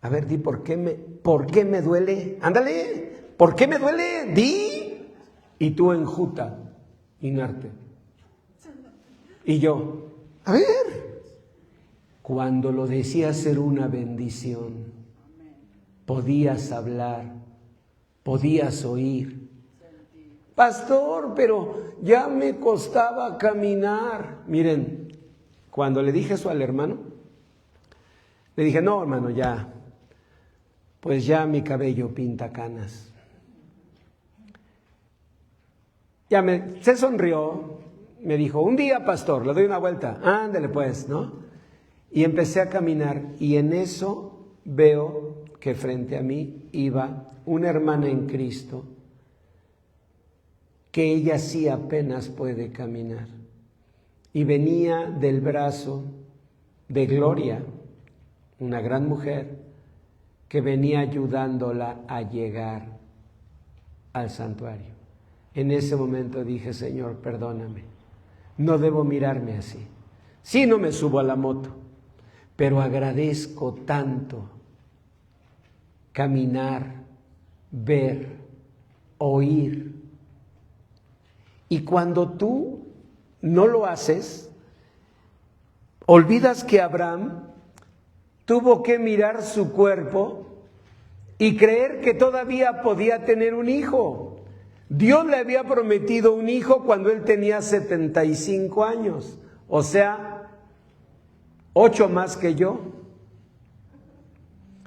a ver, di, ¿por qué me duele? Ándale, ¿por qué me duele? Di, y tú enjuta, inerte. Y yo, a ver, cuando lo decía ser una bendición, podías hablar, podías oír. Pastor, pero ya me costaba caminar. Miren, cuando le dije eso al hermano, le dije, no, hermano, ya, pues ya mi cabello pinta canas. Se sonrió, me dijo, un día, pastor, le doy una vuelta, ándale pues, ¿no? Y empecé a caminar y en eso veo que frente a mí iba una hermana en Cristo, que ella sí apenas puede caminar. Y venía del brazo de Gloria, una gran mujer, que venía ayudándola a llegar al santuario. En ese momento dije, Señor, perdóname, no debo mirarme así. Sí, no me subo a la moto, pero agradezco tanto caminar, ver, oír. Y cuando tú no lo haces, olvidas que Abraham tuvo que mirar su cuerpo y creer que todavía podía tener un hijo. Dios le había prometido un hijo cuando él tenía 75 años, o sea, 8 más que yo.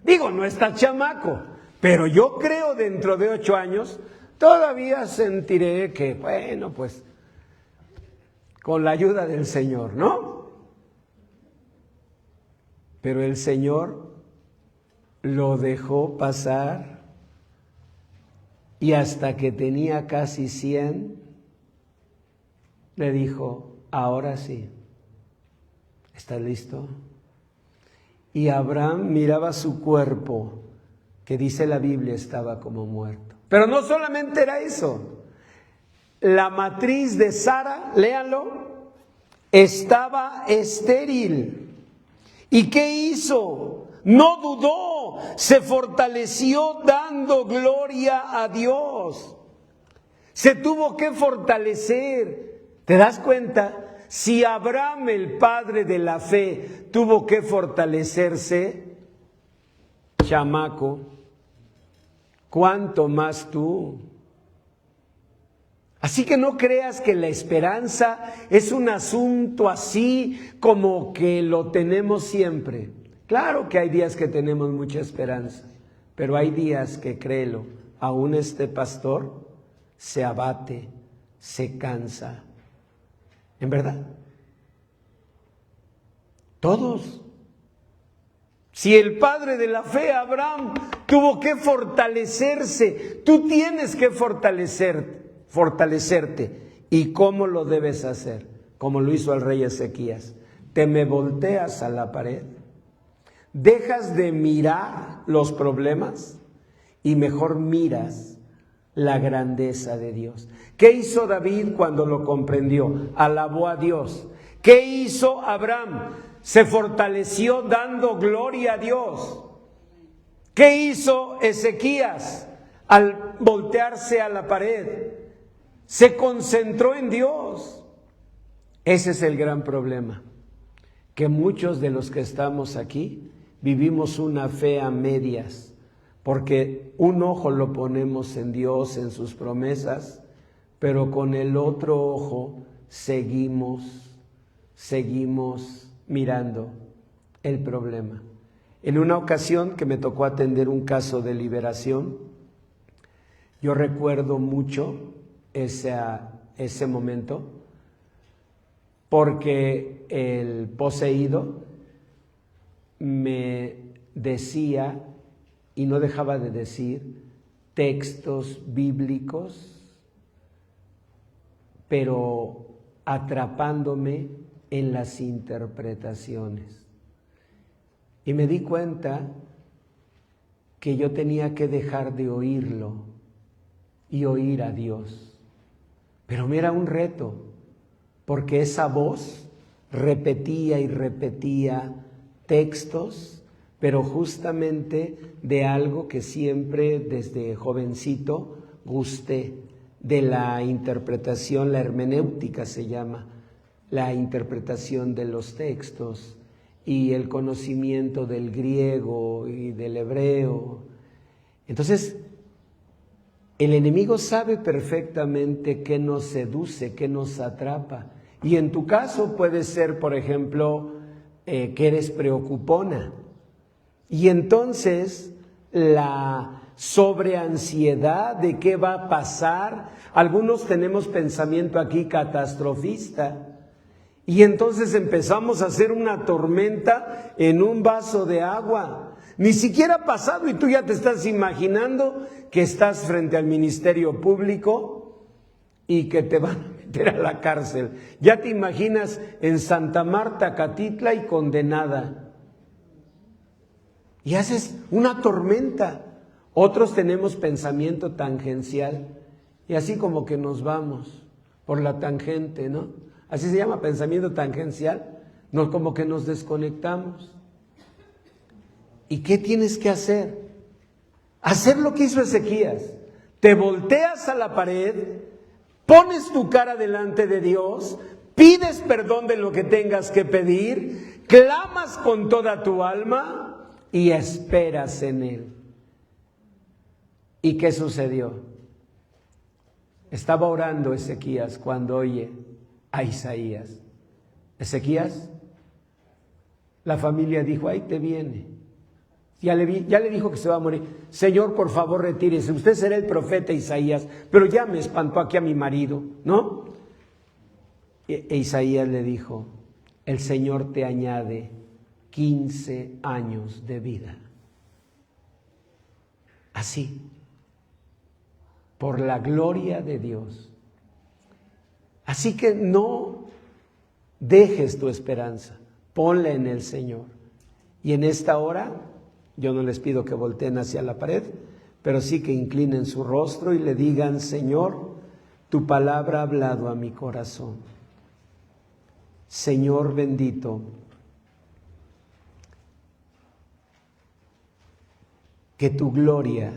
Digo, no está chamaco, pero yo creo dentro de 8 años todavía sentiré que, bueno, pues, con la ayuda del Señor, ¿no? Pero el Señor lo dejó pasar y hasta que tenía casi 100, le dijo, ahora sí, ¿estás listo? Y Abraham miraba su cuerpo, que dice la Biblia estaba como muerto. Pero no solamente era eso, la matriz de Sara, léanlo, estaba estéril. ¿Y qué hizo? No dudó, se fortaleció dando gloria a Dios. Se tuvo que fortalecer. ¿Te das cuenta? Si Abraham, el padre de la fe, tuvo que fortalecerse, chamaco, ¿cuánto más tú? Así que no creas que la esperanza es un asunto así como que lo tenemos siempre. Claro que hay días que tenemos mucha esperanza, pero hay días que, créelo, aún este pastor se abate, se cansa. ¿En verdad? Todos. Si el padre de la fe, Abraham, tuvo que fortalecerse, tú tienes que fortalecerte. ¿Y cómo lo debes hacer? Como lo hizo el rey Ezequías. Te me volteas a la pared, dejas de mirar los problemas y mejor miras la grandeza de Dios. ¿Qué hizo David cuando lo comprendió? Alabó a Dios. ¿Qué hizo Abraham? Se fortaleció dando gloria a Dios. ¿Qué hizo Ezequías al voltearse a la pared? Se concentró en Dios. Ese es el gran problema, que muchos de los que estamos aquí vivimos una fe a medias, porque un ojo lo ponemos en Dios, en sus promesas, pero con el otro ojo seguimos mirando el problema. En una ocasión que me tocó atender un caso de liberación, yo recuerdo mucho ese momento, porque el poseído me decía, y no dejaba de decir, textos bíblicos, pero atrapándome en las interpretaciones. Y me di cuenta que yo tenía que dejar de oírlo y oír a Dios. Pero me era un reto, porque esa voz repetía y repetía textos, pero justamente de algo que siempre desde jovencito gusté, de la interpretación, la hermenéutica se llama, la interpretación de los textos y el conocimiento del griego y del hebreo. Entonces, el enemigo sabe perfectamente qué nos seduce, qué nos atrapa. Y en tu caso puede ser, por ejemplo, que eres preocupona. Y entonces la sobreansiedad de qué va a pasar. Algunos tenemos pensamiento aquí catastrofista. Y entonces empezamos a hacer una tormenta en un vaso de agua. Ni siquiera ha pasado y tú ya te estás imaginando que estás frente al Ministerio Público y que te van a meter a la cárcel. Ya te imaginas en Santa Marta, Catitla y condenada. y haces una tormenta. Otros tenemos pensamiento tangencial y así como que nos vamos por la tangente, ¿no? Así se llama, pensamiento tangencial, no, como que nos desconectamos. ¿Y qué tienes que hacer? Hacer lo que hizo Ezequías. Te volteas a la pared, pones tu cara delante de Dios, pides perdón de lo que tengas que pedir, clamas con toda tu alma y esperas en Él. ¿Y qué sucedió? Estaba orando Ezequías cuando oye a Isaías. Ezequías, la familia dijo, ahí te viene. Ya le dijo que se va a morir. Señor, por favor, retírese. Usted será el profeta Isaías, pero ya me espantó aquí a mi marido, ¿no? E Isaías le dijo, el Señor te añade 15 años de vida. Así, por la gloria de Dios. Así que no dejes tu esperanza, ponla en el Señor. Y en esta hora, yo no les pido que volteen hacia la pared, pero sí que inclinen su rostro y le digan, Señor, tu palabra ha hablado a mi corazón. Señor bendito, que tu gloria,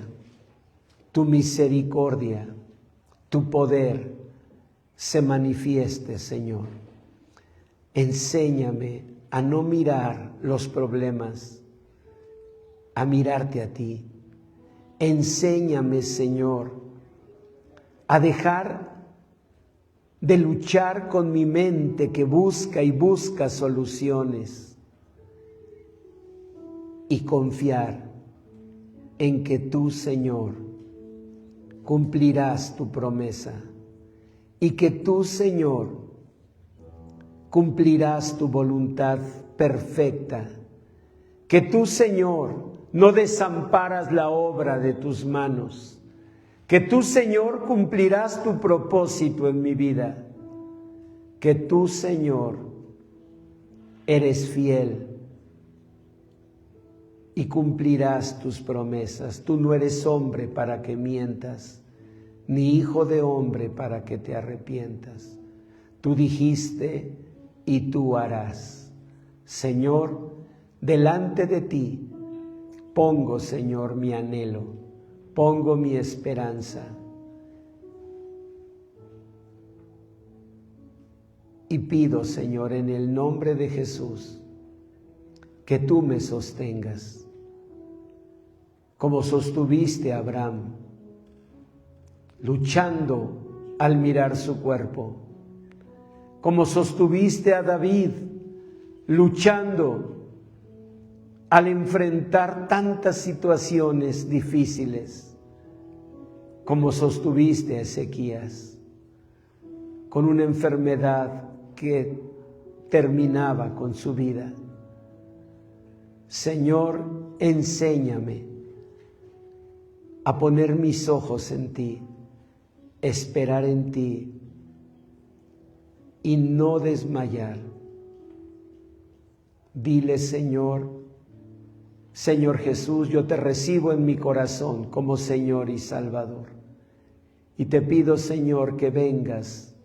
tu misericordia, tu poder se manifieste, Señor. Enséñame a no mirar los problemas, a mirarte a ti. Enséñame, Señor, a dejar de luchar con mi mente que busca y busca soluciones y confiar en que tú, Señor, cumplirás tu promesa y que tú, Señor, cumplirás tu voluntad perfecta, que tú, Señor, no desamparas la obra de tus manos, que tú, Señor, cumplirás tu propósito en mi vida, que tú, Señor, eres fiel y cumplirás tus promesas. Tú no eres hombre para que mientas, ni hijo de hombre para que te arrepientas. Tú dijiste y tú harás. Señor, delante de ti pongo, Señor, mi anhelo, pongo mi esperanza. Y pido, Señor, en el nombre de Jesús, que tú me sostengas, como sostuviste a Abraham, luchando al mirar su cuerpo, como sostuviste a David, luchando al enfrentar tantas situaciones difíciles, como sostuviste a Ezequías, con una enfermedad que terminaba con su vida. Señor, enséñame a poner mis ojos en ti, esperar en ti y no desmayar. Dile, Señor, Señor Jesús, yo te recibo en mi corazón como Señor y Salvador. Y te pido, Señor, que vengas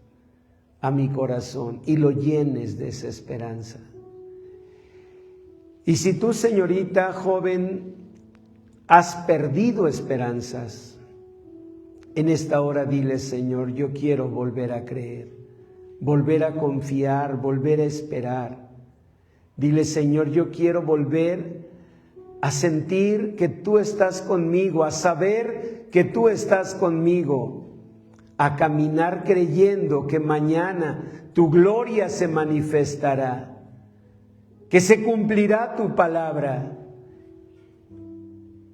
a mi corazón y lo llenes de esa esperanza. Y si tú, señorita, joven, has perdido esperanzas, en esta hora dile, Señor, yo quiero volver a creer, volver a confiar, volver a esperar. Dile, Señor, yo quiero volver a sentir que tú estás conmigo, a saber que tú estás conmigo, a caminar creyendo que mañana tu gloria se manifestará, que se cumplirá tu palabra,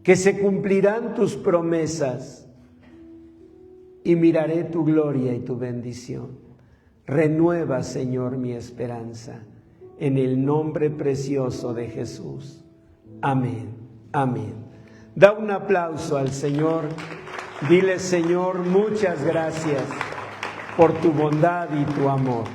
que se cumplirán tus promesas y miraré tu gloria y tu bendición. Renueva, Señor, mi esperanza en el nombre precioso de Jesús. Amén, amén. Da un aplauso al Señor. Dile, Señor, muchas gracias por tu bondad y tu amor.